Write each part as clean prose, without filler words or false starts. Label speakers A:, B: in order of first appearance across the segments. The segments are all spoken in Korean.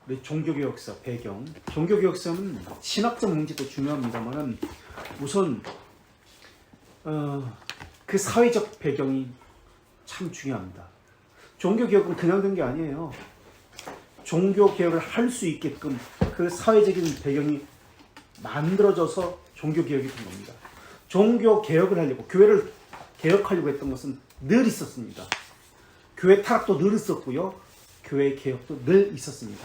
A: 우리 종교개혁사 배경. 종교개혁사는 신학적 문제도 중요합니다만은 우선 그 사회적 배경이 참 중요합니다. 종교개혁은 그냥 된 게 아니에요. 종교개혁을 할 수 있게끔 그 사회적인 배경이 만들어져서 종교개혁이 된 겁니다. 종교개혁을 하려고, 교회를 개혁하려고 했던 것은 늘 있었습니다. 교회 타락도 늘 있었고요. 교회 개혁도 늘 있었습니다.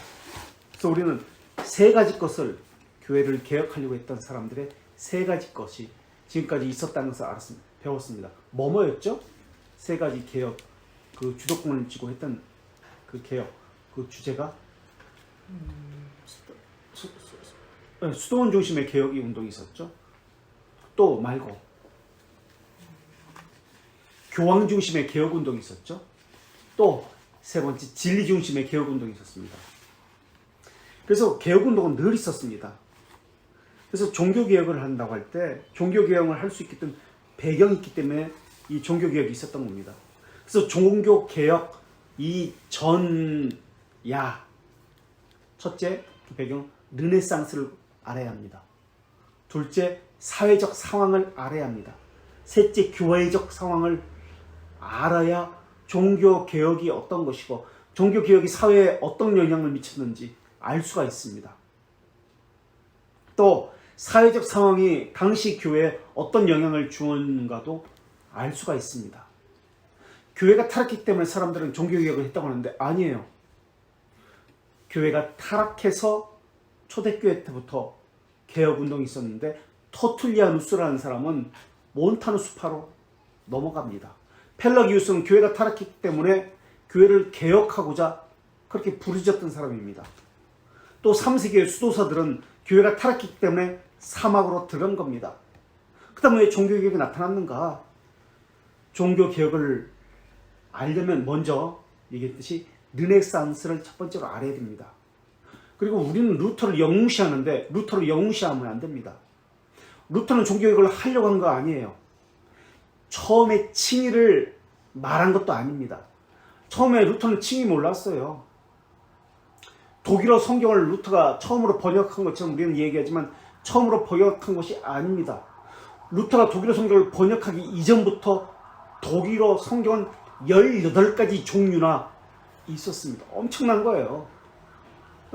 A: 그래서 우리는 세 가지 것을, 교회를 개혁하려고 했던 사람들의 세 가지 것이 지금까지 있었다는 것을 배웠습니다. 뭐였죠? 세 가지 개혁, 그 주도권을 쥐고 했던 그 개혁, 그 주제가 수도원 중심의 개혁이 운동이 있었죠. 또 말고 교황 중심의 개혁 운동이 있었죠. 또 세 번째 진리 중심의 개혁 운동이 있었습니다. 그래서 개혁 운동은 늘 있었습니다. 그래서 종교 개혁을 한다고 할 때 종교 개혁을 할 수 있게끔 배경이 있기 때문에 이 종교 개혁이 있었던 겁니다. 그래서 종교 개혁 이 전야, 첫째 배경 르네상스를 알아야 합니다. 둘째 사회적 상황을 알아야 합니다. 셋째 교회적 상황을 알아야 종교 개혁이 어떤 것이고 종교 개혁이 사회에 어떤 영향을 미쳤는지 알 수가 있습니다. 또 사회적 상황이 당시 교회에 어떤 영향을 주었는가도 알 수가 있습니다. 교회가 타락했기 때문에 사람들은 종교개혁을 했다고 하는데 아니에요. 교회가 타락해서 초대교회 때부터 개혁운동이 있었는데 터툴리아누스라는 사람은 몬타누스파로 넘어갑니다. 펠라기우스는 교회가 타락했기 때문에 교회를 개혁하고자 그렇게 부르짖었던 사람입니다. 또 3세기의 수도사들은 교회가 타락했기 때문에 사막으로 들어간 겁니다. 그 다음에 왜 종교개혁이 나타났는가? 종교개혁을 알려면 먼저 얘기했듯이 르네상스를 첫 번째로 알아야 됩니다. 그리고 우리는 루터를 영웅시하는데 루터를 영웅시하면 안 됩니다. 루터는 종교개혁을 하려고 한 거 아니에요. 처음에 칭의를 말한 것도 아닙니다. 처음에 루터는 칭의 몰랐어요. 독일어 성경을 루터가 처음으로 번역한 것처럼 우리는 얘기하지만 처음으로 번역한 것이 아닙니다. 루터가 독일어 성경을 번역하기 이전부터 독일어 성경은 18가지 종류나 있었습니다. 엄청난 거예요.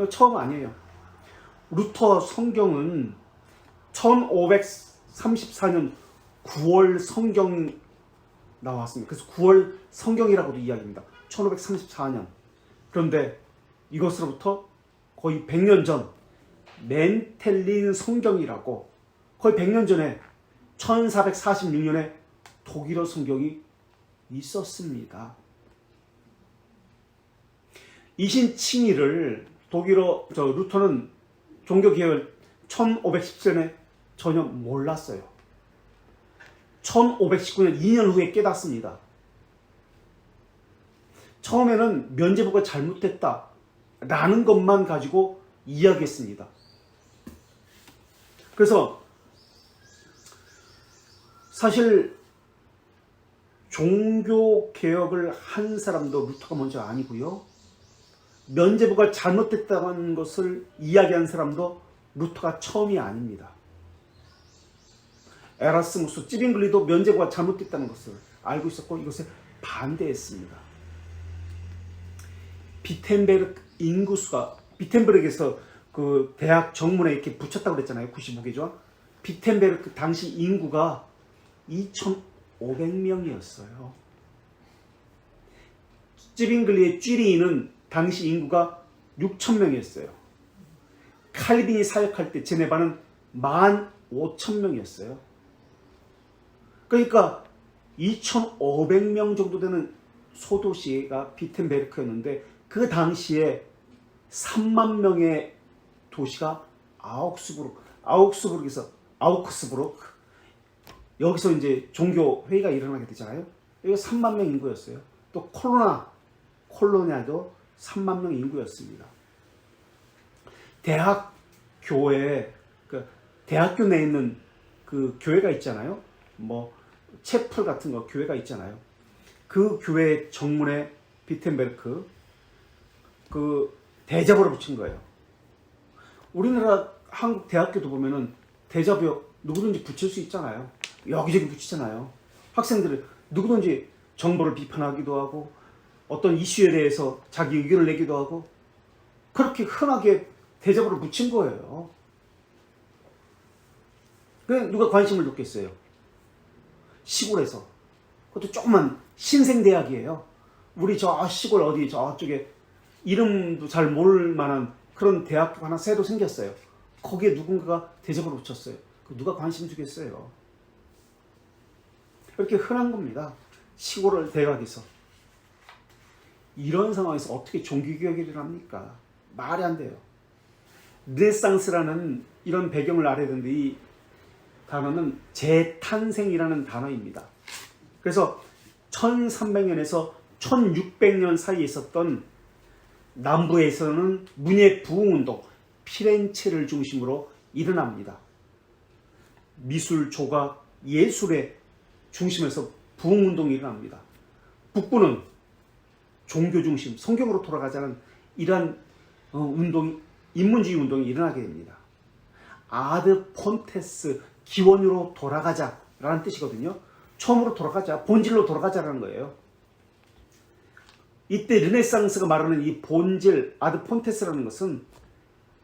A: 처음 아니에요. 루터 성경은 1534년 9월 성경 나왔습니다. 그래서 9월 성경이라고도 이야기합니다. 1534년. 그런데 이것으로부터 거의 100년 전 멘텔린 성경이라고 거의 100년 전에 1446년에 독일어 성경이 있었습니다. 이신칭의를 루터는 종교개혁을 1510년에 전혀 몰랐어요. 1519년 2년 후에 깨닫습니다. 처음에는 면제부가 잘못됐다 라는 것만 가지고 이야기했습니다. 그래서 사실 종교개혁을 한 사람도 루터가 먼저 아니고요. 면제부가 잘못됐다는 것을 이야기한 사람도 루터가 처음이 아닙니다. 에라스무스, 찌빙글리도 면제부가 잘못됐다는 것을 알고 있었고 이것에 반대했습니다. 비텐베르크에서 그 대학 정문에 이렇게 붙였다고 그랬잖아요. 95개죠. 비텐베르크 당시 인구가 2,500명이었어요. 찌빙글리의 쥐리인은 당시 인구가 6,000명이었어요. 칼빈이 사역할 때 제네바는 15,000명이었어요. 그러니까 2,500명 정도 되는 소도시가 비텐베르크였는데 그 당시에 3만 명의 도시가 아우크스부르크 여기서 이제 종교 회의가 일어나게 되잖아요. 이거 3만 명 인구였어요. 또 콜로냐도 3만 명 인구였습니다. 대학교 내에 있는 그 교회가 있잖아요. 뭐 채플 같은 거 교회가 있잖아요. 그 교회 정문에 비텐베르크 그 대접으로 붙인 거예요. 우리나라 한국 대학교도 보면은 대접이 누구든지 붙일 수 있잖아요. 여기저기 붙이잖아요. 학생들은 누구든지 정부를 비판하기도 하고 어떤 이슈에 대해서 자기 의견을 내기도 하고 그렇게 흔하게 대접으로 붙인 거예요. 그냥 누가 관심을 놓겠어요. 시골에서. 그것도 조그만 신생대학이에요. 우리 저 시골 어디 저쪽에 이름도 잘 모를 만한 그런 대학교 하나 새로 생겼어요. 거기에 누군가가 대접을 붙였어요. 누가 관심 주겠어요. 이렇게 흔한 겁니다. 시골 대학에서. 이런 상황에서 어떻게 종교개혁이 일어납니까? 말이 안 돼요. 르네상스라는 이런 배경을 알아야 되는데 이 단어는 재탄생이라는 단어입니다. 그래서 1300년에서 1600년 사이에 있었던 남부에서는 문예 부흥운동, 피렌체를 중심으로 일어납니다. 미술, 조각, 예술의 중심에서 부흥운동이 일어납니다. 북부는 종교 중심, 성경으로 돌아가자는 이러한 운동이, 인문주의 운동이 일어나게 됩니다. 아드 폰테스, 기원으로 돌아가자라는 뜻이거든요. 처음으로 돌아가자, 본질로 돌아가자라는 거예요. 이때 르네상스가 말하는 이 본질, 아드 폰테스라는 것은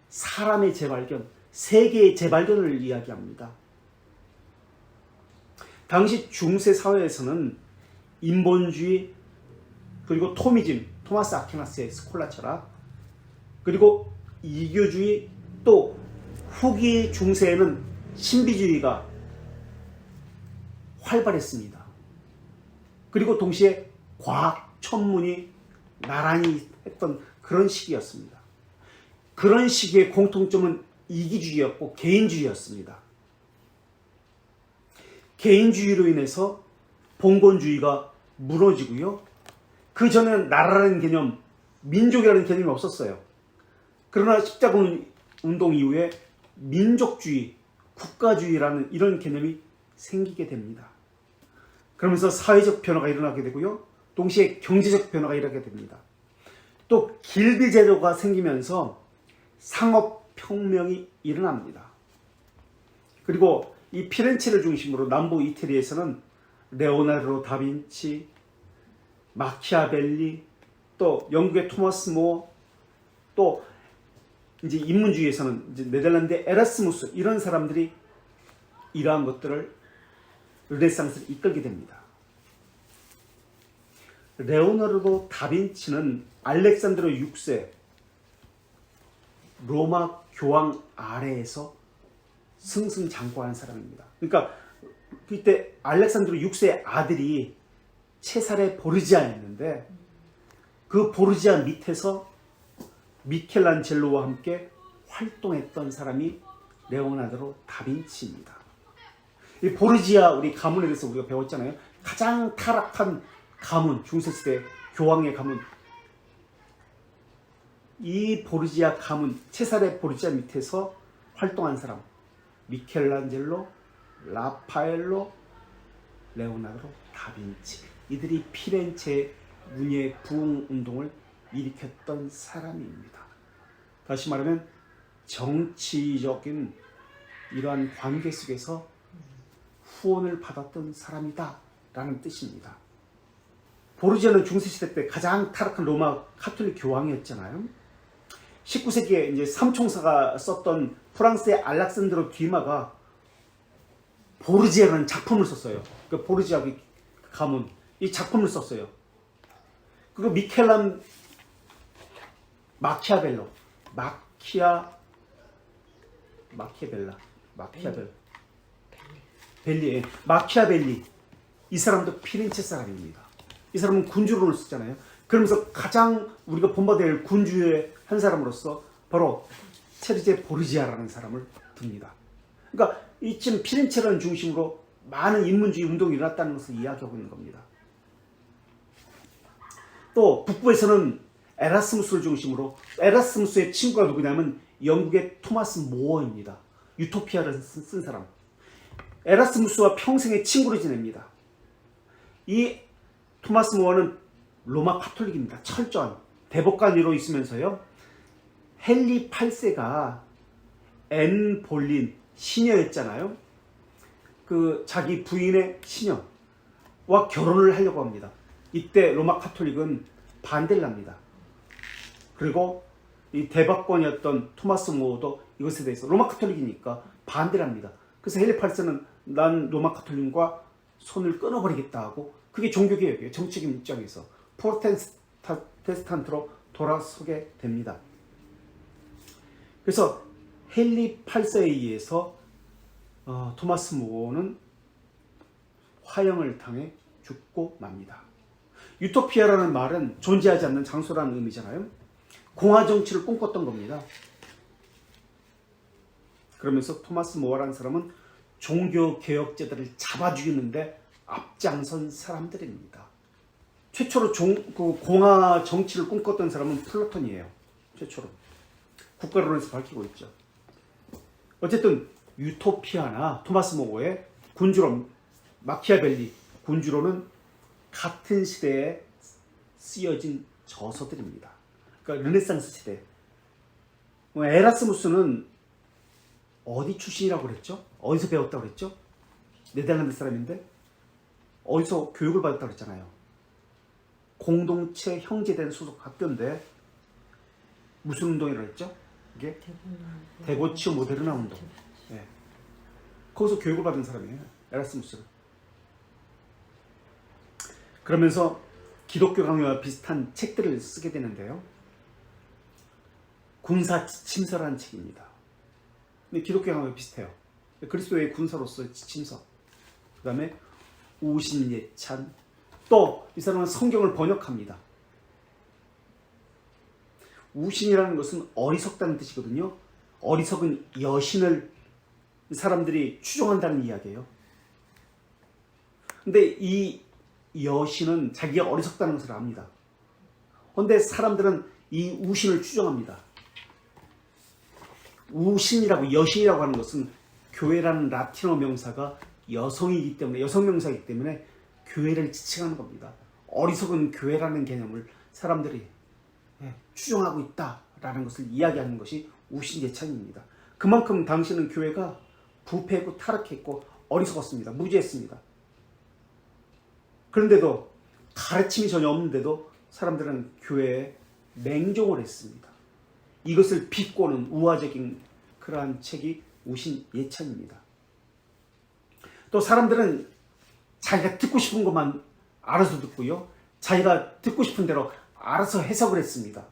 A: 사람의 재발견, 세계의 재발견을 이야기합니다. 당시 중세 사회에서는 인본주의, 그리고 토미즘, 토마스 아퀴나스의 스콜라 철학, 그리고 이교주의, 또 후기 중세에는 신비주의가 활발했습니다. 그리고 동시에 과학, 천문이 나란히 했던 그런 시기였습니다. 그런 시기의 공통점은 이기주의였고 개인주의였습니다. 개인주의로 인해서 봉건주의가 무너지고요. 그 전에는 나라라는 개념, 민족이라는 개념이 없었어요. 그러나 십자가 운동 이후에 민족주의, 국가주의라는 이런 개념이 생기게 됩니다. 그러면서 사회적 변화가 일어나게 되고요. 동시에 경제적 변화가 일어나게 됩니다. 또 길비 제도가 생기면서 상업혁명이 일어납니다. 그리고 이 피렌체를 중심으로 남부 이태리에서는 레오나르도 다빈치, 마키아벨리, 또 영국의 토마스 모어, 또 이제 인문주의에서는 이제 네덜란드의 에라스무스, 이런 사람들이 이러한 것들을 르네상스를 이끌게 됩니다. 레오나르도 다빈치는 알렉산드로 6세 로마 교황 아래에서 승승장구하는 사람입니다. 그러니까 그때 알렉산드로 6세의 아들이 체사레 보르지아였는데 그 보르지아 밑에서 미켈란젤로와 함께 활동했던 사람이 레오나르도 다빈치입니다. 이 보르지아 우리 가문에 대해서 우리가 배웠잖아요. 가장 타락한 가문, 중세시대 교황의 가문. 이 보르지아 가문, 체사레 보르지아 밑에서 활동한 사람, 미켈란젤로, 라파엘로, 레오나르도 다빈치. 이들이 피렌체 문예 부흥 운동을 일으켰던 사람입니다. 다시 말하면 정치적인 이러한 관계 속에서 후원을 받았던 사람이다 라는 뜻입니다. 보르지아는 중세시대 때 가장 타락한 로마 카톨릭 교황이었잖아요. 19세기에 이제 삼총사가 썼던 프랑스의 알렉산드로 뒤마가 보르지아라는 작품을 썼어요. 그 보르지아 가문, 이 작품을 썼어요. 그리고 마키아벨로, 마키아벨리, 이 사람도 피렌체 사람입니다. 이 사람은 군주론을 쓰잖아요. 그러면서 가장 우리가 본받아야 할 군주의 한 사람으로서 바로 체르제 보르지아라는 사람을 둡니다. 그러니까 이쯤 피렌체라는 중심으로 많은 인문주의 운동이 일어났다는 것을 이야기하고 있는 겁니다. 또 북부에서는 에라스무스를 중심으로, 에라스무스의 친구가 누구냐면 영국의 토마스 모어입니다. 유토피아를 쓴 사람. 에라스무스와 평생의 친구를 지냅니다. 이 토마스 모어는 로마 카톨릭입니다. 철저한 대법관으로 있으면서요, 헨리 8세가 앤 볼린 시녀였잖아요. 그 자기 부인의 시녀와 결혼을 하려고 합니다. 이때 로마 카톨릭은 반대를 합니다. 그리고 이 대박권이었던 토마스 모어도 이것에 대해서 로마 카톨릭이니까 반대를 합니다. 그래서 헨리 8세는 난 로마 카톨릭과 손을 끊어버리겠다 하고, 그게 종교개혁이에요. 정치적인 입장에서 프로테스탄트로 돌아서게 됩니다. 그래서 헨리 8세에 의해서 토마스 모어는 화형을 당해 죽고 맙니다. 유토피아라는 말은 존재하지 않는 장소라는 의미잖아요. 공화 정치를 꿈꿨던 겁니다. 그러면서 토마스 모어라는 사람은 종교 개혁자들을 잡아 죽이는데 앞장선 사람들입니다. 최초로 공화 정치를 꿈꿨던 사람은 플라톤이에요. 최초로 국가론에서 밝히고 있죠. 어쨌든 유토피아나 토마스 모어의 군주론, 마키아벨리 군주론은 같은 시대에 쓰여진 저서들입니다. 그러니까 르네상스 시대. 에라스무스는 어디 출신이라고 그랬죠? 어디서 배웠다고 그랬죠? 네덜란드 사람인데 어디서 교육을 받았다고 그랬잖아요. 공동체 형제된 소속 학교인데 무슨 운동이라고 했죠? 이게 데고치오 모데르나 운동. 네. 거기서 교육을 받은 사람이에요. 에라스무스는. 그러면서 기독교 강요와 비슷한 책들을 쓰게 되는데요. 군사 침서라는 책입니다. 근데 기독교 강요와 비슷해요. 그리스도의 군사로서의 침서. 그 다음에 우신예찬. 또 이 사람은 성경을 번역합니다. 우신이라는 것은 어리석다는 뜻이거든요. 어리석은 여신을 사람들이 추종한다는 이야기예요. 근데 이 여신은 자기가 어리석다는 것을 압니다. 그런데 사람들은 이 우신을 추종합니다. 우신이라고 여신이라고 하는 것은 교회라는 라틴어 명사가 여성이기 때문에, 여성 명사이기 때문에 교회를 지칭하는 겁니다. 어리석은 교회라는 개념을 사람들이 추종하고 있다라는 것을 이야기하는 것이 우신예찬입니다. 그만큼 당시는 교회가 부패했고 타락했고 어리석었습니다. 무지했습니다. 그런데도 가르침이 전혀 없는데도 사람들은 교회에 맹종을 했습니다. 이것을 비꼬는 우화적인 그러한 책이 우신예찬입니다. 또 사람들은 자기가 듣고 싶은 것만 알아서 듣고요. 자기가 듣고 싶은 대로 알아서 해석을 했습니다.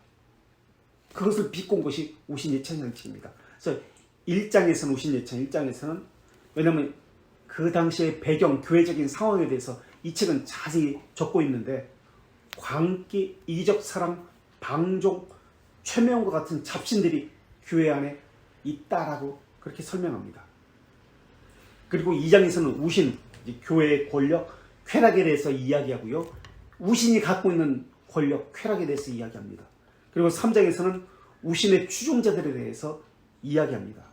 A: 그것을 비꼰 것이 우신예찬이라는 책입니다. 그래서 1장에서는 우신예찬, 1장에서는 왜냐하면 그 당시의 배경, 교회적인 상황에 대해서 이 책은 자세히 적고 있는데 광기, 이기적 사랑, 방종, 최명과 같은 잡신들이 교회 안에 있다라고 그렇게 설명합니다. 그리고 2장에서는 우신, 교회의 권력, 쾌락에 대해서 이야기하고요. 우신이 갖고 있는 권력, 쾌락에 대해서 이야기합니다. 그리고 3장에서는 우신의 추종자들에 대해서 이야기합니다.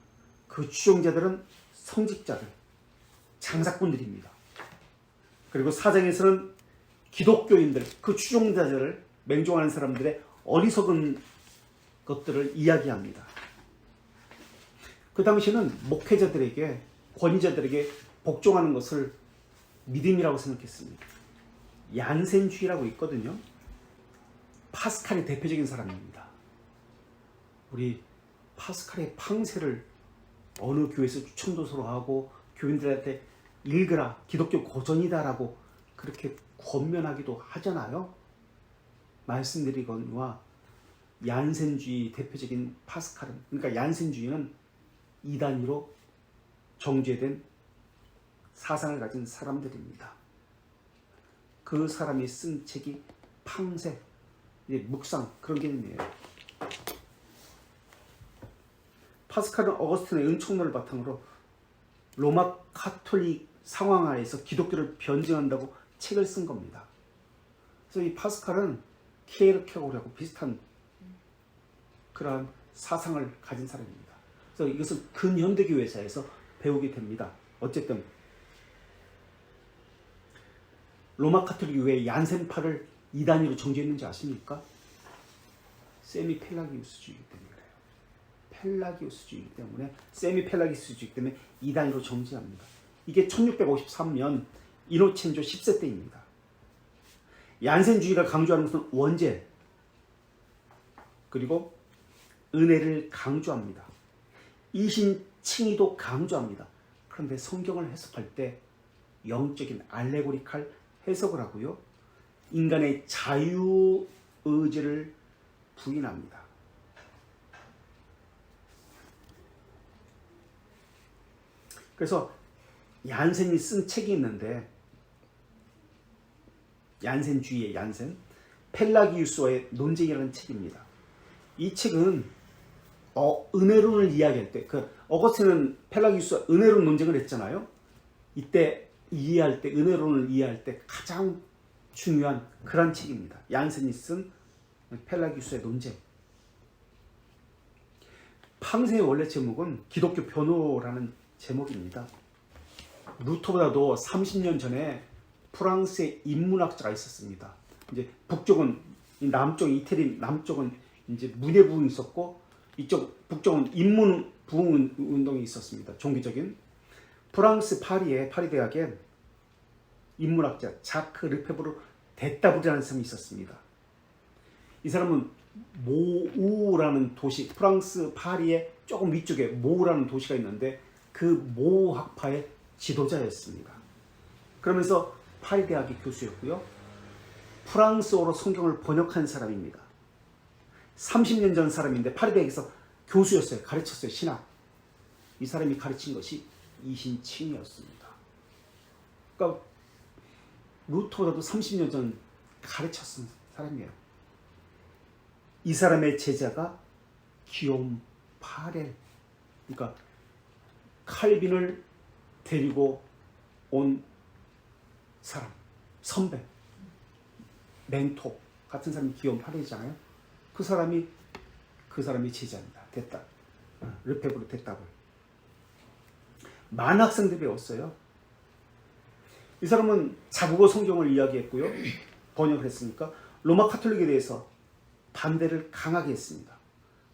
A: 그 추종자들은 성직자들, 장사꾼들입니다. 그리고 4장에서는 기독교인들, 그 추종자들을 맹종하는 사람들의 어리석은 것들을 이야기합니다. 그 당시에는 목회자들에게, 권위자들에게 복종하는 것을 믿음이라고 생각했습니다. 얀센주의라고 있거든요. 파스칼이 대표적인 사람입니다. 우리 파스칼의 팡세를 어느 교회에서 추천도서로 하고 교인들한테 읽으라, 기독교 고전이다라고 그렇게 권면하기도 하잖아요. 말씀드리거니와 얀센주의 대표적인 파스칼은, 그러니까 얀센주의는 이단위로 정죄된 사상을 가진 사람들입니다. 그 사람이 쓴 책이 팡세, 묵상, 그런 개념이에요. 파스칼은 어거스틴의 은총론을 바탕으로 로마 카톨릭 상황 하에서 기독교를 변증한다고 책을 쓴 겁니다. 그래서 이 파스칼은 키에르케고르하고 비슷한 그러한 사상을 가진 사람입니다. 그래서 이것을 근현대교회사에서 배우게 됩니다. 어쨌든 로마 카톨릭 왜 얀센파를 이단위로 정죄했는지 아십니까? 세미펠라기우스주의이기 때문에 그래요. 펠라기우스주의이기 때문에 세미 펠라기우스주의이기 때문에 이단으로 정지합니다. 이게 1653년 이노첸조 10세 때입니다. 얀센주의가 강조하는 것은 원죄 그리고 은혜를 강조합니다. 이신 칭의도 강조합니다. 그런데 성경을 해석할 때 영적인 알레고리칼 해석을 하고요. 인간의 자유의지를 부인합니다. 그래서 얀센이 쓴 책이 있는데 얀센주의의 얀센 펠라기우스와의 논쟁이라는 책입니다. 이 책은 은혜론을 이야기할 때 어거스틴은 펠라기우스와 은혜론 논쟁을 했잖아요. 이때 이해할 때 은혜론을 이해할 때 가장 중요한 그런 책입니다. 얀센이 쓴 펠라기우스의 논쟁. 팡세의 원래 제목은 기독교 변호라는 제목입니다. 루터보다도 30년 전에 프랑스의 인문학자가 있었습니다. 이제 북쪽은 남쪽 이태리 남쪽은 이제 문예 부흥이 있었고 이쪽 북쪽은 인문 부흥 운동이 있었습니다. 종교적인 프랑스 파리 대학에 인문학자 자크 르페브르 데타브르라는 사람이 있었습니다. 이 사람은 모우라는 도시 프랑스 파리의 조금 위쪽에 모우라는 도시가 있는데 그 모우 학파의 지도자였습니다. 그러면서 파리 대학의 교수였고요. 프랑스어로 성경을 번역한 사람입니다. 30년 전 사람인데 파리 대학에서 교수였어요. 가르쳤어요. 신학. 이 사람이 가르친 것이 이신칭이었습니다. 그러니까 루터보다도 30년 전 가르쳤던 사람이에요. 이 사람의 제자가 기욤 파렐. 그러니까 칼빈을 데리고 온 사람, 선배, 멘토 같은 사람이 기욤 파렐이잖아요. 그 사람이 제자입니다. 됐다. 르페브르 됐다고. 많은 학생들이 배웠어요. 이 사람은 자국어 성경을 이야기했고요. 번역을 했으니까 로마 카톨릭에 대해서 반대를 강하게 했습니다.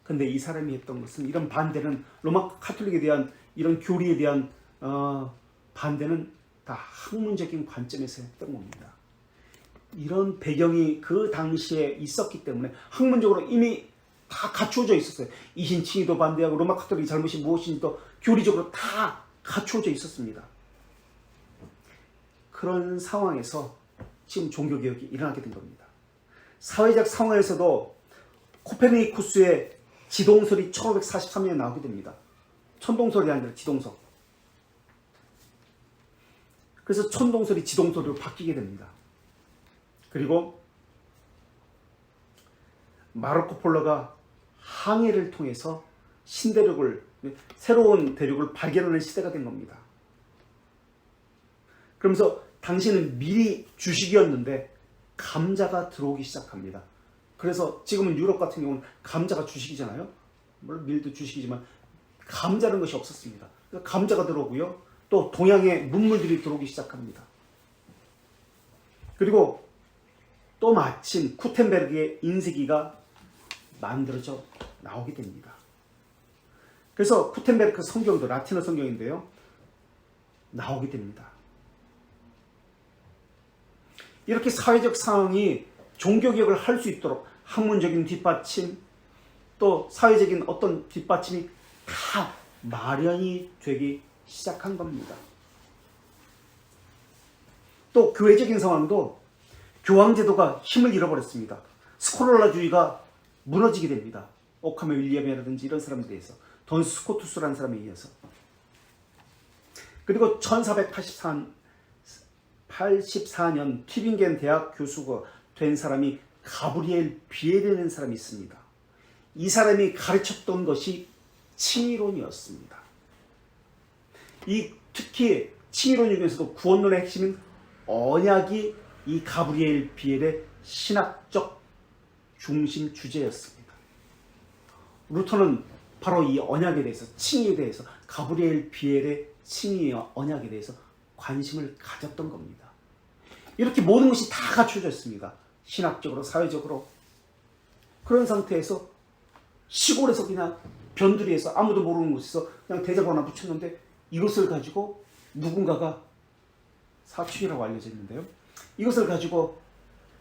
A: 근데 이 사람이 했던 것은 이런 반대는 로마 카톨릭에 대한 이런 교리에 대한 반대는 다 학문적인 관점에서 했던 겁니다. 이런 배경이 그 당시에 있었기 때문에 학문적으로 이미 다 갖추어져 있었어요. 이신칭의도 반대하고 로마 카톨릭의 잘못이 무엇인지도 교리적으로 다 갖추어져 있었습니다. 그런 상황에서 지금 종교개혁이 일어나게 된 겁니다. 사회적 상황에서도 코페르니쿠스의 지동설이 1543년에 나오게 됩니다. 천동설이 아니라 지동설. 그래서 천동설이 지동설로 바뀌게 됩니다. 그리고 마르코 폴로가 항해를 통해서 신대륙을 새로운 대륙을 발견하는 시대가 된 겁니다. 그러면서 당시에는 밀이 주식이었는데 감자가 들어오기 시작합니다. 그래서 지금은 유럽 같은 경우는 감자가 주식이잖아요. 물론 밀도 주식이지만 감자라는 것이 없었습니다. 감자가 들어오고요. 또 동양의 문물들이 들어오기 시작합니다. 그리고 또 마침 구텐베르그의 인쇄기가 만들어져 나오게 됩니다. 그래서 구텐베르크 성경도 라틴어 성경인데요. 나오게 됩니다. 이렇게 사회적 상황이 종교개혁을 할 수 있도록 학문적인 뒷받침 또 사회적인 어떤 뒷받침이 다 마련이 되기 시작한 겁니다. 또 교회적인 상황도 교황제도가 힘을 잃어버렸습니다. 스콜라주의가 무너지게 됩니다. 오카메 윌리엄이라든지 이런 사람들에 의해서 돈 스코투스라는 사람에 의해서. 그리고 1484년 튜빙겐 대학 교수가 된 사람이 가브리엘 비에르라는 사람이 있습니다. 이 사람이 가르쳤던 것이 칭의론이었습니다. 특히 칭의론 중에서도 구원론의 핵심인 언약이 이 가브리엘 비엘의 신학적 중심 주제였습니다. 루터는 바로 이 언약에 대해서 칭의에 대해서 가브리엘 비엘의 칭의와 언약에 대해서 관심을 가졌던 겁니다. 이렇게 모든 것이 다 갖춰져 있습니다. 신학적으로 사회적으로. 그런 상태에서 시골에서 그냥 변두리에서 아무도 모르는 곳에서 그냥 대자보 하나 붙였는데 이것을 가지고 누군가가 사춘이라고 알려져 있는데요. 이것을 가지고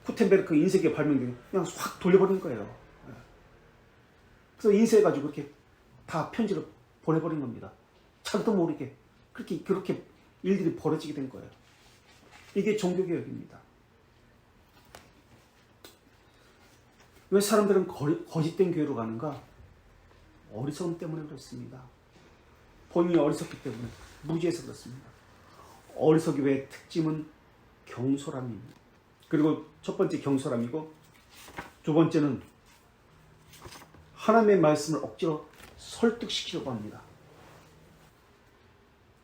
A: 구텐베르크 인쇄기에 발명된 그냥 확 돌려버린 거예요. 그래서 인쇄해가지고 그렇게 다 편지를 보내버린 겁니다. 자기도 모르게 그렇게 일들이 벌어지게 된 거예요. 이게 종교개혁입니다. 왜 사람들은 거짓된 교회로 가는가? 어리석음 때문에 그렇습니다. 본인이 어리석기 때문에, 무지해서 그렇습니다. 어리석음의 특징은 경솔함입니다. 그리고 첫 번째 경솔함이고, 두 번째는 하나님의 말씀을 억지로 설득시키려고 합니다.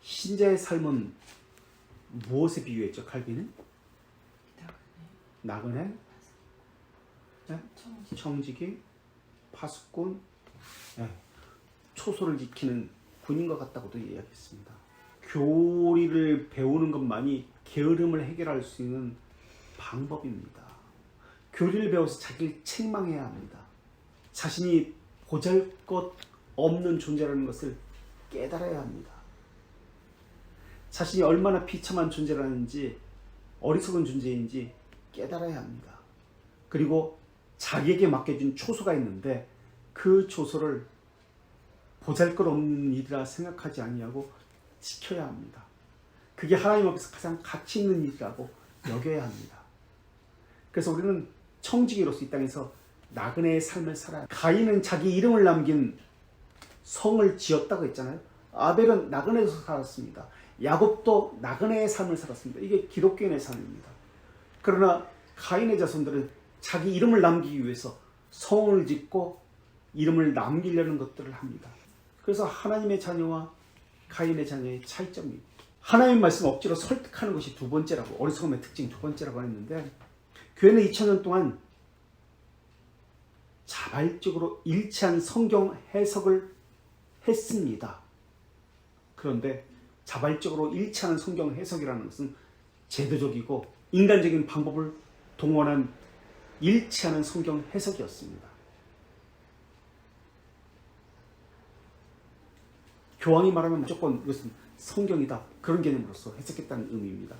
A: 신자의 삶은 무엇에 비유했죠? 칼빈은? 나그네, 청지기, 파수꾼, 초소를 지키는 군인과 같다고도 이야기했습니다. 교리를 배우는 것만이 게으름을 해결할 수 있는 방법입니다. 교리를 배워서 자기를 책망해야 합니다. 자신이 보잘것없는 존재라는 것을 깨달아야 합니다. 자신이 얼마나 비참한 존재라는지, 어리석은 존재인지 깨달아야 합니다. 그리고 자기에게 맡겨진 초소가 있는데 그 초소를 보잘것없는 일이라 생각하지 아니하고 지켜야 합니다. 그게 하나님 앞에서 가장 가치 있는 일이라고 여겨야 합니다. 그래서 우리는 청지기로서 이 땅에서 나그네의 삶을 살아야 합니다. 가인은 자기 이름을 남긴 성을 지었다고 했잖아요. 아벨은 나그네에서 살았습니다. 야곱도 나그네의 삶을 살았습니다. 이게 기독교인의 삶입니다. 그러나 가인의 자손들은 자기 이름을 남기기 위해서 성을 짓고 이름을 남기려는 것들을 합니다. 그래서 하나님의 자녀와 가인의 자녀의 차이점입니다. 하나님의 말씀을 억지로 설득하는 것이 두 번째라고, 어리석음의 특징 두 번째라고 했는데, 교회는 2000년 동안 자발적으로 일치한 성경 해석을 했습니다. 그런데 자발적으로 일치하는 성경 해석이라는 것은 제도적이고 인간적인 방법을 동원한 일치하는 성경 해석이었습니다. 교황이 말하면 무조건 이것은 성경이다, 그런 개념으로서 해석했다는 의미입니다.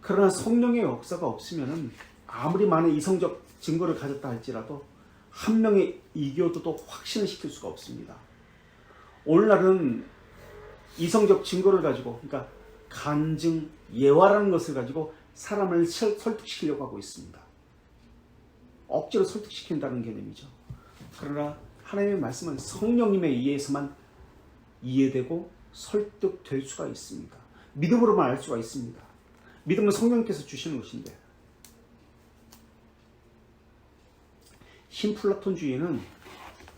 A: 그러나 성령의 역사가 없으면 아무리 많은 이성적 증거를 가졌다 할지라도 한 명의 이교도도 확신을 시킬 수가 없습니다. 오늘날은 이성적 증거를 가지고, 그러니까 간증, 예화라는 것을 가지고 사람을 설득시키려고 하고 있습니다. 억지로 설득시킨다는 개념이죠. 그러나 하나님의 말씀은 성령님에 의해서만 이해되고 설득될 수가 있습니다. 믿음으로만 알 수가 있습니다. 믿음은 성령께서 주시는 것인데, 신플라톤주의는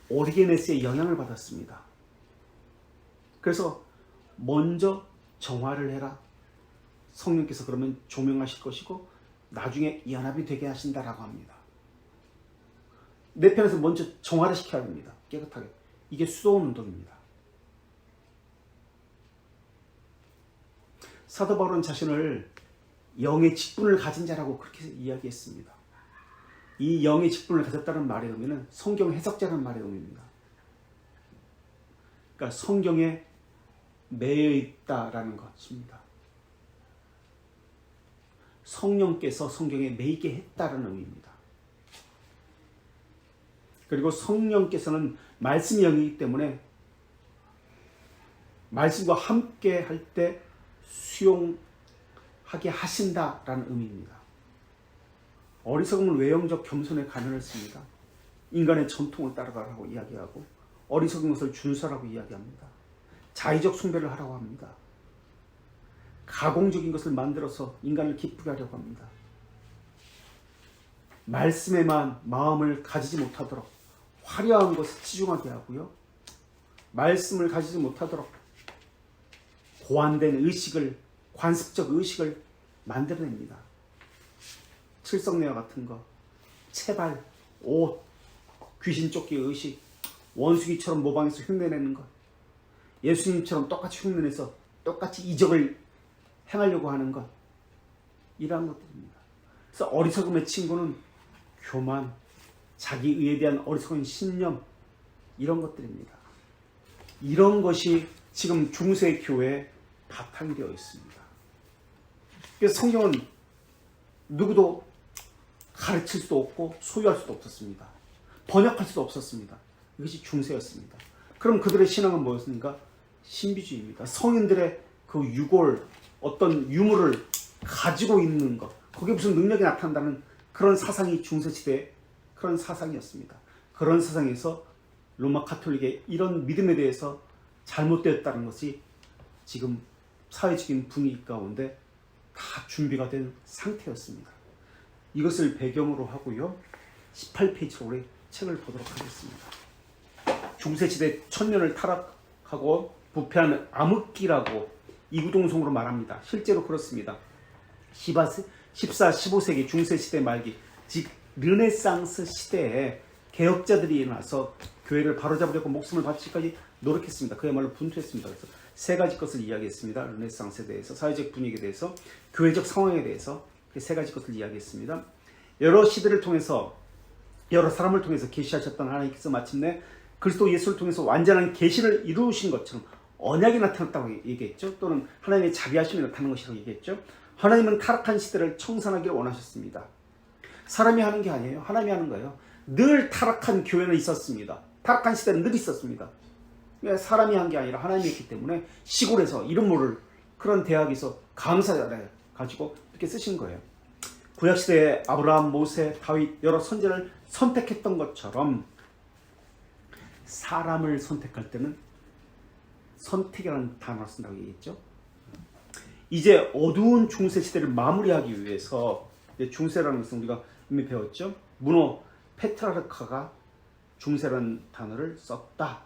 A: 오리게네스의 영향을 받았습니다. 그래서 먼저 정화를 해라. 성령께서 그러면 조명하실 것이고 나중에 연합이 되게 하신다라고 합니다. 내 편에서 먼저 정화를 시켜야 합니다. 깨끗하게. 이게 수도원 운동입니다. 사도 바울은 자신을 영의 직분을 가진 자라고 그렇게 이야기했습니다. 이 영의 직분을 가졌다는 말의 의미는 성경 해석자라는 말의 의미입니다. 그러니까 성경에 매여 있다라는 것입니다. 성령께서 성경에 매이게 했다라는 의미입니다. 그리고 성령께서는 말씀이 영이기 때문에 말씀과 함께 할 때 수용하게 하신다라는 의미입니다. 어리석음은 외형적 겸손에 가면했습니다. 인간의 전통을 따라가라고 이야기하고 어리석은 것을 준수하라고 이야기합니다. 자의적 숭배를 하라고 합니다. 가공적인 것을 만들어서 인간을 기쁘게 하려고 합니다. 말씀에만 마음을 가지지 못하도록 화려한 것에 치중하게 하고요. 말씀을 가지지 못하도록 고안된 의식을, 관습적 의식을 만들어냅니다. 칠성내와 같은 거, 체발, 옷, 귀신 쫓기 의식, 원숭이처럼 모방해서 흉내내는 것, 예수님처럼 똑같이 흉내내서 똑같이 이적을 행하려고 하는 것, 이러한 것들입니다. 그래서 어리석음의 친구는 교만, 자기 의에 대한 어리석은 신념, 이런 것들입니다. 이런 것이 지금 중세 교회에 바탕이 되어 있습니다. 그래서 성경은 누구도 가르칠 수도 없고 소유할 수도 없었습니다. 번역할 수도 없었습니다. 이것이 중세였습니다. 그럼 그들의 신앙은 뭐였습니까? 신비주의입니다. 성인들의 그 유골, 어떤 유물을 가지고 있는 것, 거기에 무슨 능력이 나타난다는 그런 사상이 중세시대의 그런 사상이었습니다. 그런 사상에서 로마 가톨릭의 이런 믿음에 대해서 잘못되었다는 것이 지금 사회적인 분위기 가운데 다 준비가 된 상태였습니다. 이것을 배경으로 하고요. 18페이지로 우리 책을 보도록 하겠습니다. 중세시대 천년을 타락하고 부패한 암흑기라고 이구동성으로 말합니다. 실제로 그렇습니다. 14, 15세기 중세시대 말기, 즉 르네상스 시대에 개혁자들이 일어나서 교회를 바로잡으려고 목숨을 바치기까지 노력했습니다. 그야말로 분투했습니다. 그래서 세 가지 것을 이야기했습니다. 르네상스에 대해서, 사회적 분위기에 대해서, 교회적 상황에 대해서 세 가지 것을 이야기했습니다. 여러 시대를 통해서, 여러 사람을 통해서 계시하셨던 하나님께서 마침내 그리스도 예수를 통해서 완전한 계시를 이루신 것처럼 언약이 나타났다고 얘기했죠. 또는 하나님의 자비하심이 나타나는 것이라고 얘기했죠. 하나님은 타락한 시대를 청산하기를 원하셨습니다. 사람이 하는 게 아니에요. 하나님이 하는 거예요. 늘 타락한 교회는 있었습니다. 타락한 시대는 늘 있었습니다. 사람이 한 게 아니라 하나님이 했기 때문에 시골에서 이름 모를 그런 대학에서 강사를 가지고 이렇게 쓰신 거예요. 구약시대에 아브라함, 모세, 다윗 여러 선지자를 선택했던 것처럼 사람을 선택할 때는 선택이라는 단어를 쓴다고 얘기했죠. 이제 어두운 중세시대를 마무리하기 위해서, 중세라는 것은 우리가 이미 배웠죠. 문호 페트라르카가 중세라는 단어를 썼다.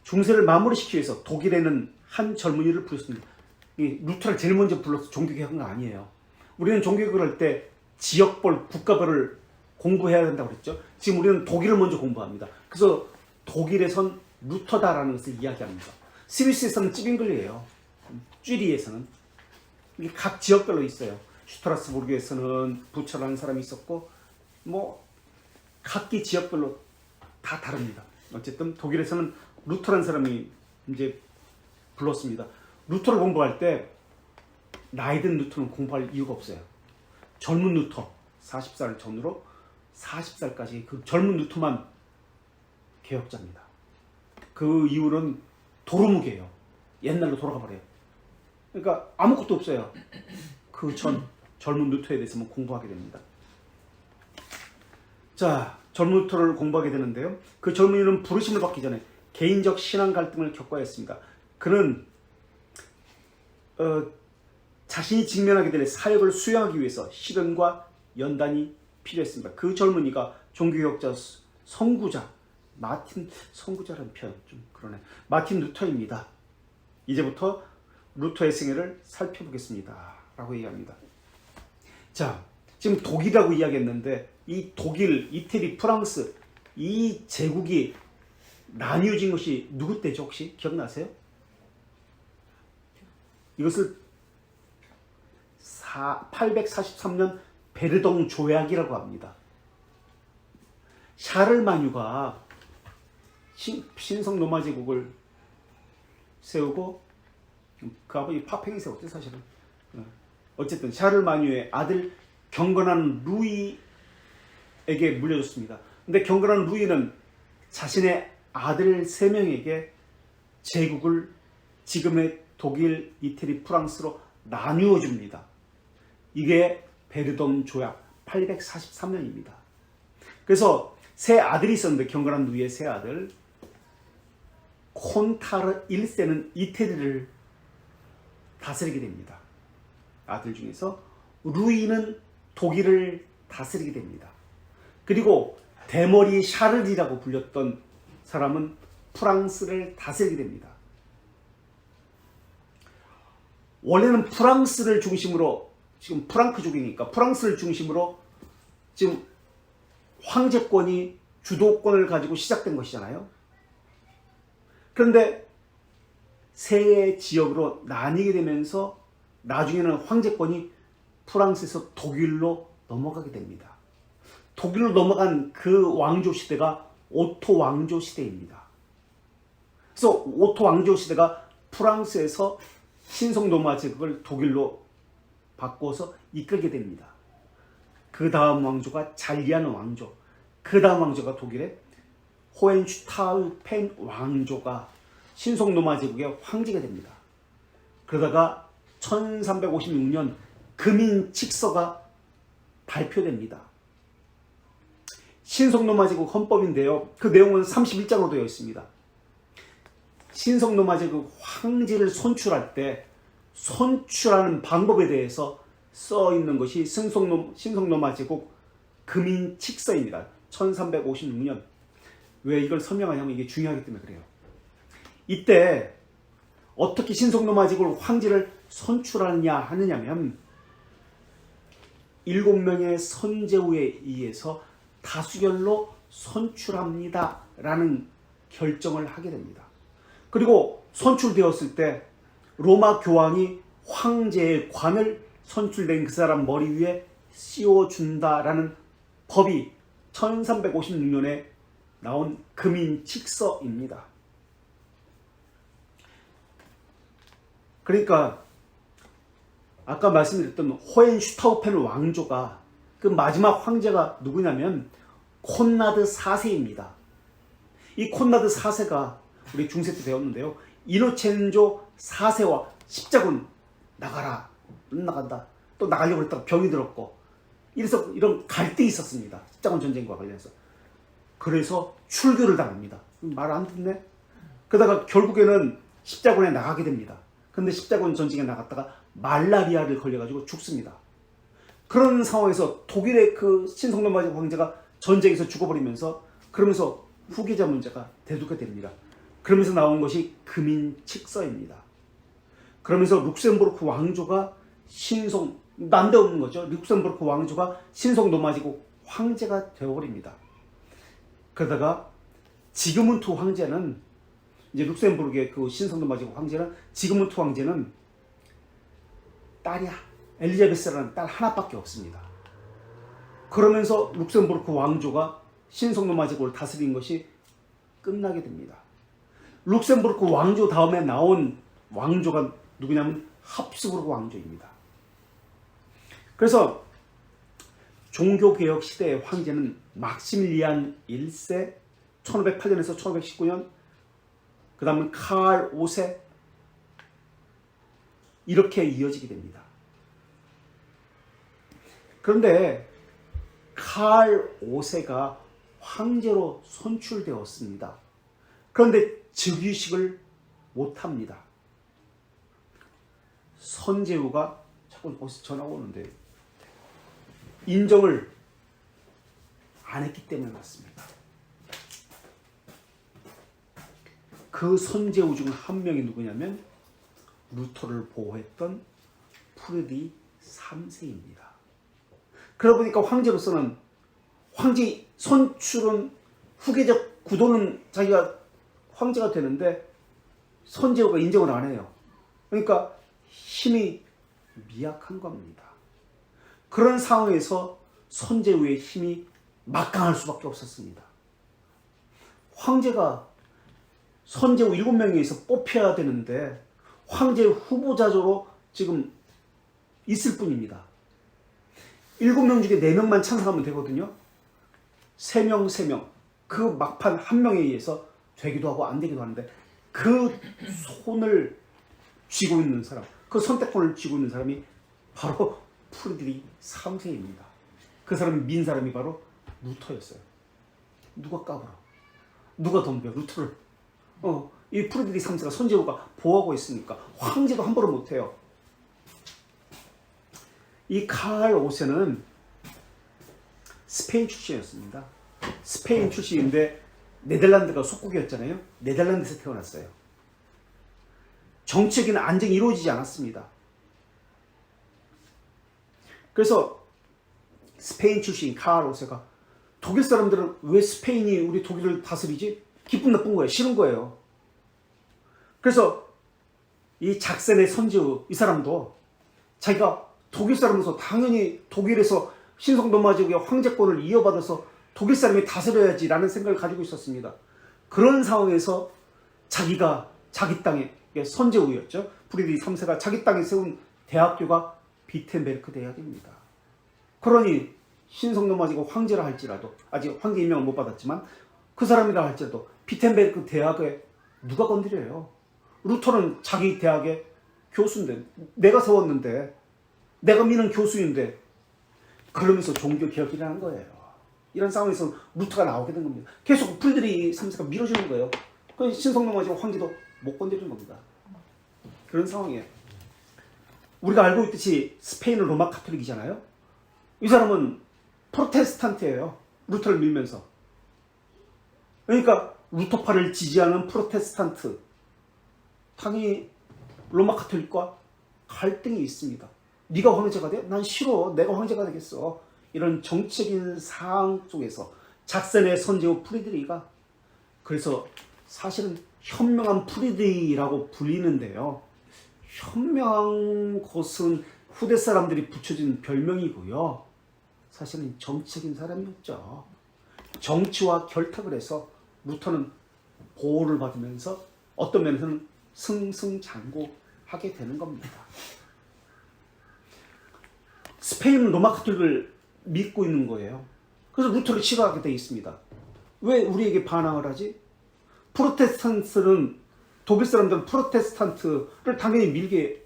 A: 중세를 마무리시키기 위해서 독일에는 한 젊은이를 부르셨습니다. 루터를 제일 먼저 불러서 종교개혁한 거 아니에요. 우리는 종교개혁을 할 때 지역별, 국가별을 공부해야 된다고 그랬죠. 지금 우리는 독일을 먼저 공부합니다. 그래서 독일에선 루터다라는 것을 이야기합니다. 스위스에서는 찌빙글리예요. 쥐리에서는. 이게 각 지역별로 있어요. 슈트라스부르크에서는 부처라는 사람이 있었고, 각기 지역별로 다 다릅니다. 어쨌든 독일에서는 루터라는 사람이 이제 불렀습니다. 루터를 공부할 때 나이 든 루터는 공부할 이유가 없어요. 젊은 루터, 40살 전후로 40살까지 그 젊은 루터만 개혁자입니다. 그 이유는 도루묵이에요. 옛날로 돌아가 버려요. 그러니까 아무것도 없어요. 그 전 젊은 루터에 대해서만 공부하게 됩니다. 자, 젊은 루터를 공부하게 되는데요. 그 젊은이는 부르심을 받기 전에 개인적 신앙 갈등을 겪어야 했습니다. 그는 자신이 직면하게 될 사역을 수행하기 위해서 시련과 연단이 필요했습니다. 그 젊은이가 종교개혁자 선구자, 선구자라는 표현 좀 그러네. 마틴 루터입니다. 이제부터 루터의 생애를 살펴보겠습니다. 라고 얘기합니다. 자, 지금 독일이라고 이야기했는데 이 독일, 이태리, 프랑스 이 제국이 나뉘어진 것이 누구 때죠? 혹시 기억나세요? 이것을 843년 베르동 조약이라고 합니다. 샤를마뉴가 신성 로마 제국을 세우고 그 아버지 파팽이 세웠죠, 사실은. 어쨌든 샤를마뉴의 아들 경건한 루이에게 물려줬습니다. 근데 경건한 루이는 자신의 아들 3명에게 제국을 지금의 독일, 이태리, 프랑스로 나누어 줍니다. 이게 베르돈 조약 843년입니다. 그래서 세 아들이 있었는데 경건한 루이의 세 아들 콘타르 1세는 이태리를 다스리게 됩니다. 아들 중에서 루이는 독일을 다스리게 됩니다. 그리고 대머리 샤를이라고 불렸던 사람은 프랑스를 다스리게 됩니다. 원래는 프랑스를 중심으로, 지금 프랑크족이니까 프랑스를 중심으로 지금 황제권이 주도권을 가지고 시작된 것이잖아요. 그런데 세 지역으로 나뉘게 되면서 나중에는 황제권이 프랑스에서 독일로 넘어가게 됩니다. 독일로 넘어간 그 왕조 시대가 오토 왕조 시대입니다. 그래서 오토 왕조 시대가 프랑스에서 신성 로마 제국을 독일로 바꿔서 이끌게 됩니다. 그 다음 왕조가 잘리아는 왕조, 그 다음 왕조가 독일의 호헨슈타우펜 왕조가 신성 로마 제국의 황제가 됩니다. 그러다가 1356년 금인칙서가 발표됩니다. 신성 로마 제국 헌법인데요. 그 내용은 31장으로 되어 있습니다. 신성 로마 제국 황제를 선출할 때 선출하는 방법에 대해서 써 있는 것이 신성 로마 제국 금인칙서입니다. 1356년. 왜 이걸 설명하냐면 이게 중요하기 때문에 그래요. 이때 어떻게 신성 로마 제국 황제를 선출하느냐 하느냐면 7명의 선제후에 의해서 다수결로 선출합니다 라는 결정을 하게 됩니다. 그리고 선출되었을 때 로마 교황이 황제의 관을 선출된 그 사람 머리 위에 씌워준다라는 법이 1356년에 나온 금인칙서입니다. 그러니까 아까 말씀드렸던 호헨슈타우펜 왕조가 그 마지막 황제가 누구냐면 콘라드 4세입니다. 이 콘라드 4세가 우리 중세 때 배웠는데요. 이노첸조 4세와 십자군 나가라. 안 나간다. 또 나가려고 했다가 병이 들었고 이래서 이런 갈등이 있었습니다. 십자군 전쟁과 관련해서. 그래서 출교를 당합니다. 말 안 듣네? 그러다가 결국에는 십자군에 나가게 됩니다. 근데 십자군 전쟁에 나갔다가 말라리아를 걸려가지고 죽습니다. 그런 상황에서 독일의 그 신성 로마 제국 황제가 전쟁에서 죽어버리면서 그러면서 후계자 문제가 대두가 됩니다. 그러면서 나온 것이 금인칙서입니다. 그러면서 룩셈부르크 왕조가 난데없는 거죠. 룩셈부르크 왕조가 신성 로마 제국 황제가 되어버립니다. 그러다가 지그문트 황제는 이제 룩셈부르크의 그 신성 로마 제국 황제는 지그문트 황제는 딸이 엘리자베스라는 딸 하나밖에 없습니다. 그러면서 룩셈부르크 왕조가 신성 로마 제국을 다스린 것이 끝나게 됩니다. 룩셈부르크 왕조 다음에 나온 왕조가 누구냐면 합스부르크 왕조입니다. 그래서 종교개혁 시대의 황제는 막시밀리안 1세 1508년에서 1519년, 그 다음은 칼 5세 이렇게 이어지게 됩니다. 그런데 칼 5세가 황제로 선출되었습니다. 그런데 즉위식을 못합니다. 선제후가 자꾸 어디서 전화가 오는데 인정을 안 했기 때문에 맞습니다. 그 선제후 중 한 명이 누구냐면 루터를 보호했던 프리드리히 3세입니다. 그러다 보니까 황제로서는 황제 선출은 후계적 구도는 자기가 황제가 되는데 선제후가 인정을 안 해요. 그러니까 힘이 미약한 겁니다. 그런 상황에서 선제후의 힘이 막강할 수밖에 없었습니다. 황제가 선제후 7명에서 뽑혀야 되는데 황제 후보자로 지금 있을 뿐입니다. 7명 중에 4명만 찬성하면 되거든요. 3명. 그 막판 1명에 의해서 되기도 하고 안 되기도 하는데 그 손을 쥐고 있는 사람, 그 선택권을 쥐고 있는 사람이 바로 프리드리히 3세입니다. 그 사람이 민 사람이 바로 루터였어요. 누가 까불어? 누가 덤벼? 루터를. 이 프리드리히 3세가 선제후가 보호하고 있으니까 황제도 함부로 못해요. 이 칼 5세는 스페인 출신이었습니다. 스페인 출신인데 네덜란드가 속국이었잖아요. 네덜란드에서 태어났어요. 정치적인 안정이 이루어지지 않았습니다. 그래서 스페인 출신 칼 5세가 독일 사람들은 왜 스페인이 우리 독일을 다스리지? 기분 나쁜 거예요. 싫은 거예요. 그래서 이 작센의 선제후 이 사람도 자기가 독일 사람으로서 당연히 독일에서 신성노마제국의 황제권을 이어받아서 독일 사람이 다스려야지라는 생각을 가지고 있었습니다. 그런 상황에서 자기가 자기 땅에 선제후였죠. 프리드리히 3세가 자기 땅에 세운 대학교가 비텐베르크 대학입니다. 그러니 신성노마제국 황제라 할지라도 아직 황제 임명을 못 받았지만 그 사람이라 할지라도 비텐베르크 대학에 누가 건드려요? 루터는 자기 대학의 교수인데 내가 세웠는데 내가 믿는 교수인데 그러면서 종교 개혁을 하는 거예요. 이런 상황에서 루터가 나오게 된 겁니다. 계속 프리드리히 3세가 밀어주는 거예요. 그 신성노마제국 황제도 못 건드리는 겁니다. 그런 상황이에요. 우리가 알고 있듯이 스페인은 로마 카톨릭이잖아요. 이 사람은 프로테스탄트예요. 루터를 밀면서. 그러니까 루터파를 지지하는 프로테스탄트, 당연히 로마 카톨릭과 갈등이 있습니다. 네가 황제가 돼? 난 싫어. 내가 황제가 되겠어. 이런 정치적인 상황 속에서 작센의 선제후 프리드리히가 그래서 사실은 현명한 프리드리히라고 불리는데요. 현명한 것은 후대 사람들이 붙여준 별명이고요. 사실은 정치적인 사람이었죠. 정치와 결탁을 해서 루터는 보호를 받으면서 어떤 면에서는 승승장구하게 되는 겁니다. 스페인은 로마 카톨릭을 믿고 있는 거예요. 그래서 루터를 싫어하게 되어 있습니다. 왜 우리에게 반항을 하지? 프로테스탄트는 독일 사람들은 프로테스탄트를 당연히 밀게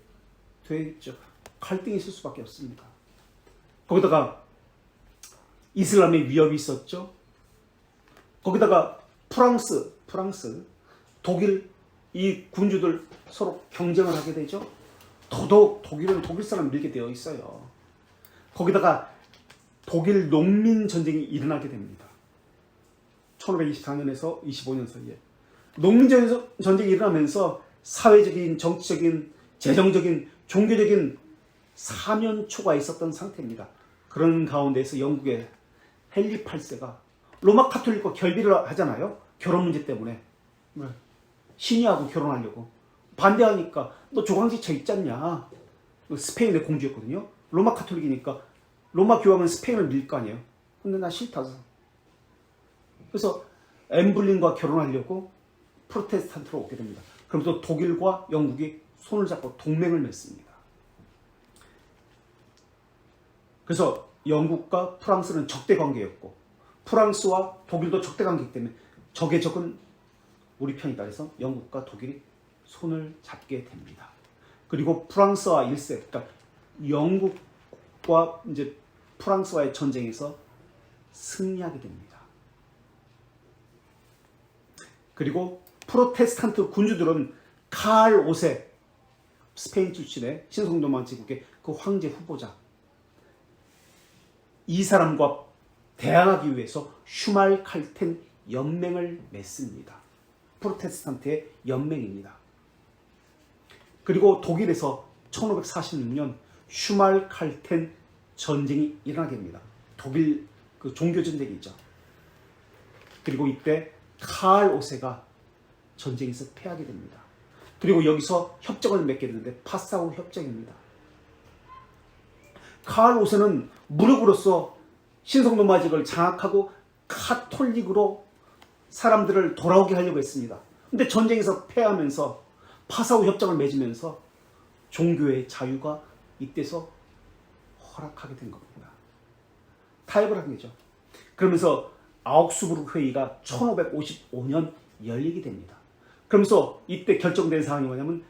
A: 되겠죠. 갈등이 있을 수밖에 없습니다. 거기다가 이슬람의 위협이 있었죠. 거기다가 프랑스, 독일 이 군주들 서로 경쟁을 하게 되죠. 더더욱 독일은 독일 사람 밀게 되어 있어요. 거기다가 독일 농민 전쟁이 일어나게 됩니다. 1524년에서 25년 사이에 농민 전쟁이 일어나면서 사회적인, 정치적인, 재정적인, 종교적인 사면초가 있었던 상태입니다. 그런 가운데서 영국의 헨리 8세가 로마 카톨릭과 결비를 하잖아요. 결혼 문제 때문에. 신이하고 결혼하려고. 반대하니까 너 조강지 쳐 있지 않냐. 스페인의 공주였거든요. 로마 카톨릭이니까 로마 교황은 스페인을 밀 거 아니에요. 근데 나 싫다서. 그래서 엠블린과 결혼하려고 프로테스탄트로 오게 됩니다. 그러면서 독일과 영국이 손을 잡고 동맹을 맺습니다. 그래서 영국과 프랑스는 적대 관계였고 프랑스와 독일도 적대 관계이기 때문에 적의 적은 우리 편이다 해서 영국과 독일이 손을 잡게 됩니다. 그리고 프랑스와 1세, 그러니까 영국과 이제 프랑스와의 전쟁에서 승리하게 됩니다. 그리고 프로테스탄트 군주들은 칼 5세, 스페인 출신의 신성노마 제국의 그 황제 후보자, 이 사람과 대항하기 위해서 슈말칼텐 연맹을 맺습니다. 프로테스탄트의 연맹입니다. 그리고 독일에서 1546년 슈말칼텐 전쟁이 일어나게 됩니다. 독일 그 종교 전쟁이 있죠. 그리고 이때 칼 5세가 전쟁에서 패하게 됩니다. 그리고 여기서 협정을 맺게 되는데 파사우 협정입니다. 칼 5세는 무력으로서 신성노마제국을 장악하고 카톨릭으로 사람들을 돌아오게 하려고 했습니다. 근데 전쟁에서 패하면서 파사우 협정을 맺으면서 종교의 자유가 이때서 허락하게 된 겁니다. 타협을 한 거죠. 그러면서 아우크스부르크 회의가 1555년 열리게 됩니다. 그러면서 이때 결정된 사항이 뭐냐면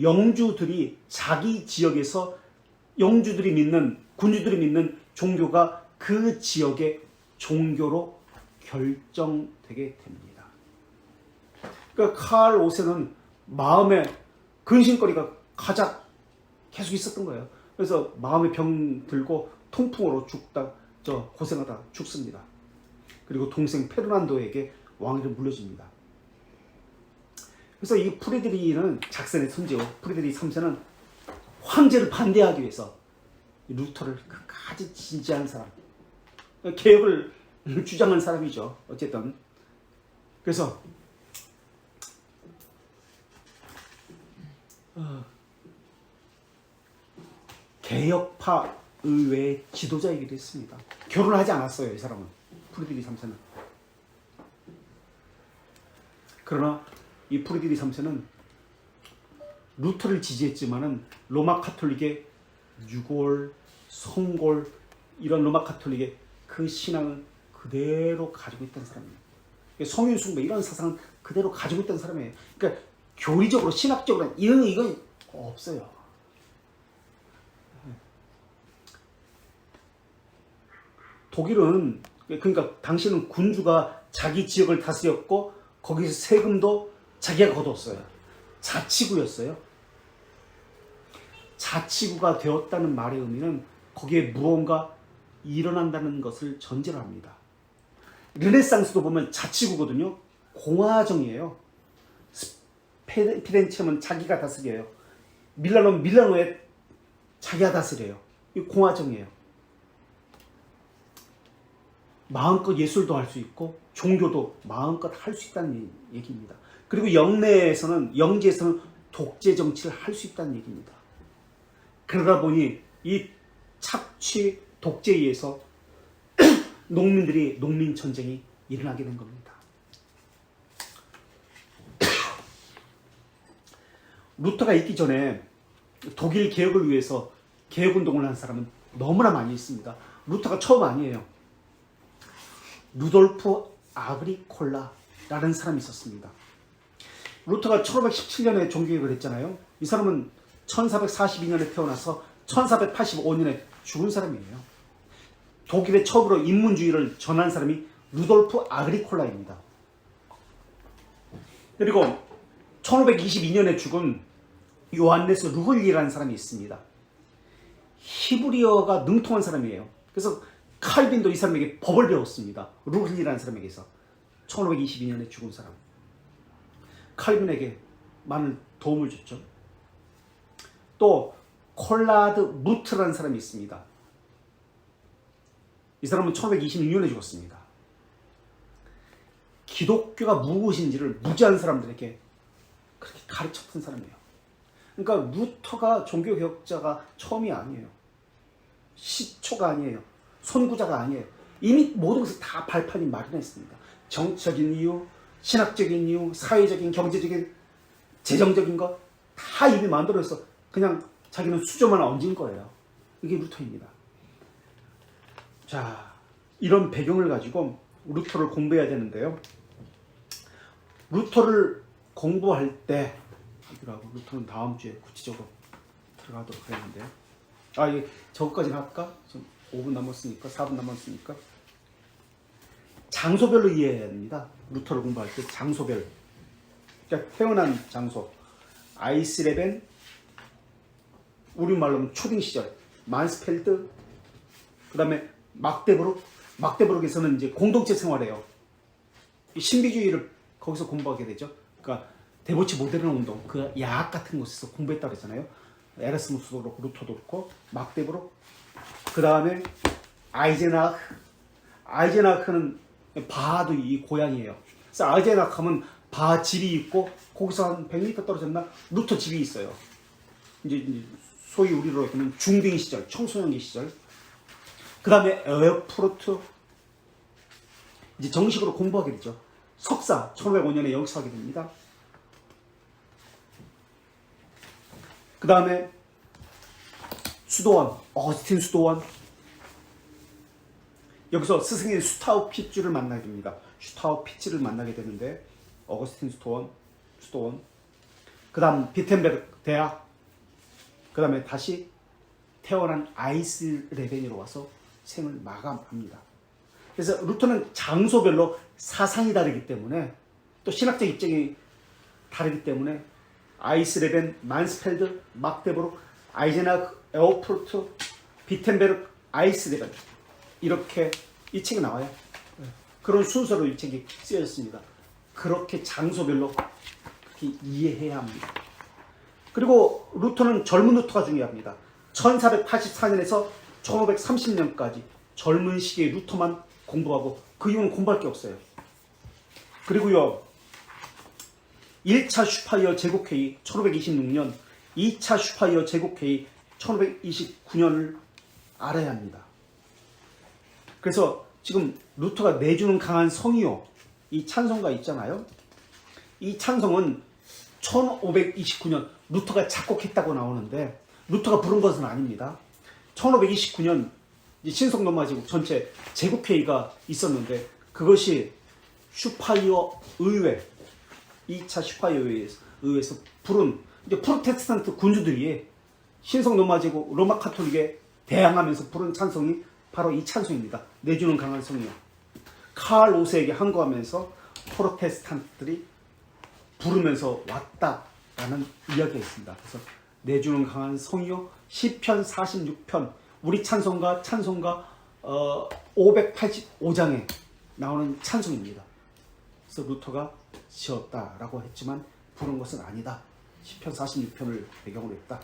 A: 영주들이 자기 지역에서 영주들이 믿는, 군주들이 믿는 종교가 그 지역의 종교로 결정되게 됩니다. 그러니까 칼 5세는 마음에 근심거리가 가장 계속 있었던 거예요. 그래서 마음에 병 들고 통풍으로 고생하다 죽습니다. 그리고 동생 페르난도에게 왕위를 물려줍니다. 그래서 이 프리드리히는 작센의 선제후 프리드리히 3세는 황제를 반대하기 위해서 루터를 끝까지 지지한 사람, 개혁을 주장한 사람이죠. 어쨌든 그래서 개혁파 의회의 지도자이기도 했습니다. 결혼을 하지 않았어요, 이 사람은. 프리드리히 3세는. 그러나 이 프리드리히 3세는 루터를 지지했지만은 로마 카톨릭의 유골, 성골 이런 로마 카톨릭의 그 신앙을 그대로 가지고 있던 사람이에요. 성인 숭배 이런 사상은 그대로 가지고 있던 사람이에요. 그러니까 교리적으로 신학적으로 이건 없어요. 독일은 그러니까 당시는 군주가 자기 지역을 다스렸고 거기서 세금도 자기가 거뒀어요. 자치구였어요. 자치구가 되었다는 말의 의미는 거기에 무언가 일어난다는 것을 전제로 합니다. 르네상스도 보면 자치구거든요. 공화정이에요. 피렌체는 자기가 다스려요. 밀라노는 밀라노에 자기가 다스려요. 이 공화정이에요. 마음껏 예술도 할 수 있고 종교도 마음껏 할 수 있다는 얘기입니다. 그리고 영지에서는 독재 정치를 할 수 있다는 얘기입니다. 그러다 보니 이 착취 독재에 의해서 농민 전쟁이 일어나게 된 겁니다. 루터가 있기 전에 독일 개혁을 위해서 개혁운동을 한 사람은 너무나 많이 있습니다. 루터가 처음 아니에요. 루돌프 아그리콜라라는 사람이 있었습니다. 루터가 1517년에 종교개혁을 했잖아요. 이 사람은 1442년에 태어나서 1485년에 죽은 사람이에요. 독일에 처음으로 인문주의를 전한 사람이 루돌프 아그리콜라입니다. 그리고 1522년에 죽은 요한네스 루흘리라는 사람이 있습니다. 히브리어가 능통한 사람이에요. 그래서 칼빈도 이 사람에게 법을 배웠습니다. 루흘리라는 사람에게서. 1522년에 죽은 사람. 칼빈에게 많은 도움을 줬죠. 또 콜라드 무트라는 사람이 있습니다. 이 사람은 1526년에 죽었습니다. 기독교가 무엇인지를 무지한 사람들에게 그렇게 가르쳤던 사람이에요. 그러니까 루터가 종교개혁자가 처음이 아니에요. 시초가 아니에요. 선구자가 아니에요. 이미 모든 것을 다 발판이 마련했습니다. 정치적인 이유, 신학적인 이유, 사회적인, 경제적인, 재정적인 거 다 이미 만들어서 그냥 자기는 수저만 얹은 거예요. 이게 루터입니다. 자, 이런 배경을 가지고 루터를 공부해야 되는데요. 루터를 공부할 때, 루터는 다음 주에 구체적으로 들어가도록 하겠는데요. 이게 저거까지는 할까? 지금 5분 남았으니까, 4분 남았으니까. 장소별로 이해해야 됩니다. 루터를 공부할 때 장소별. 그러니까 태어난 장소. 아이슬레벤, 우리말로는 초딩 시절, 만스펠드, 그 다음에 막데부르크에서는 이제 공동체 생활해요. 신비주의를 거기서 공부하게 되죠. 그러니까 데보치 모데르 운동, 그 야학 같은 곳에서 공부했다고 했잖아요. 에라스무스도 그렇고 루터도 그렇고 막데부르크. 그 다음에 아이제나크는 바하도 이 고향이에요. 그래서 아이제나크 하면 바하 집이 있고 거기서 한 100m 떨어졌나 루터 집이 있어요. 이제 소위 우리로 얘기하면 중딩 시절, 청소년기 시절. 그 다음에 에어프루트 이제 정식으로 공부하게 되죠. 석사 1505년에 여기서 하게 됩니다. 그 다음에 수도원, 어거스틴 수도원. 여기서 스승인 슈타우 피츠를 만나게 됩니다. 슈타우 피츠를 만나게 되는데 어거스틴 수도원. 그 다음 비텐베르크 대학. 그 다음에 다시 태어난 아이슬레벤으로 와서 생을 마감합니다. 그래서 루터는 장소별로 사상이 다르기 때문에 또 신학적 입장이 다르기 때문에 아이슬레벤, 만스펠드, 막데부르크, 아이제나크, 에어프루트, 비텐베르크, 아이슬레벤 이렇게 이 책이 나와요. 그런 순서로 이 책이 쓰여졌습니다. 그렇게 장소별로 그렇게 이해해야 합니다. 그리고 루터는 젊은 루터가 중요합니다. 1484년에서 1530년까지 젊은 시기에 루터만 공부하고 그 이후는 공부할 게 없어요. 그리고요 1차 슈파이어 제국회의 1526년, 2차 슈파이어 제국회의 1529년을 알아야 합니다. 그래서 지금 루터가 내주는 강한 성이요, 이 찬송가 있잖아요. 이 찬송은 1529년 루터가 작곡했다고 나오는데 루터가 부른 것은 아닙니다. 1529년 신성로마 제국 전체 제국회의가 있었는데 그것이 슈파이어 의회, 2차 슈파이어 의회에서 부른 이제 프로테스탄트 군주들이 신성로마 제국 로마 카톨릭에 대항하면서 부른 찬송이 바로 이 찬송입니다. 내주는 강한 성이요. 칼 5세에게 항거하면서 프로테스탄트들이 부르면서 왔다라는 이야기가 있습니다. 그래서 내주는 강한 성이요, 시편 46편, 우리 찬송가 585장에 나오는 찬송입니다. 그래서 루터가 지었다라고 했지만 부른 것은 아니다. 시편 46편을 배경으로 했다.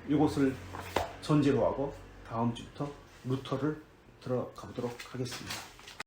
A: 이것을 전제로 하고 다음 주부터 루터를 들어가 보도록 하겠습니다.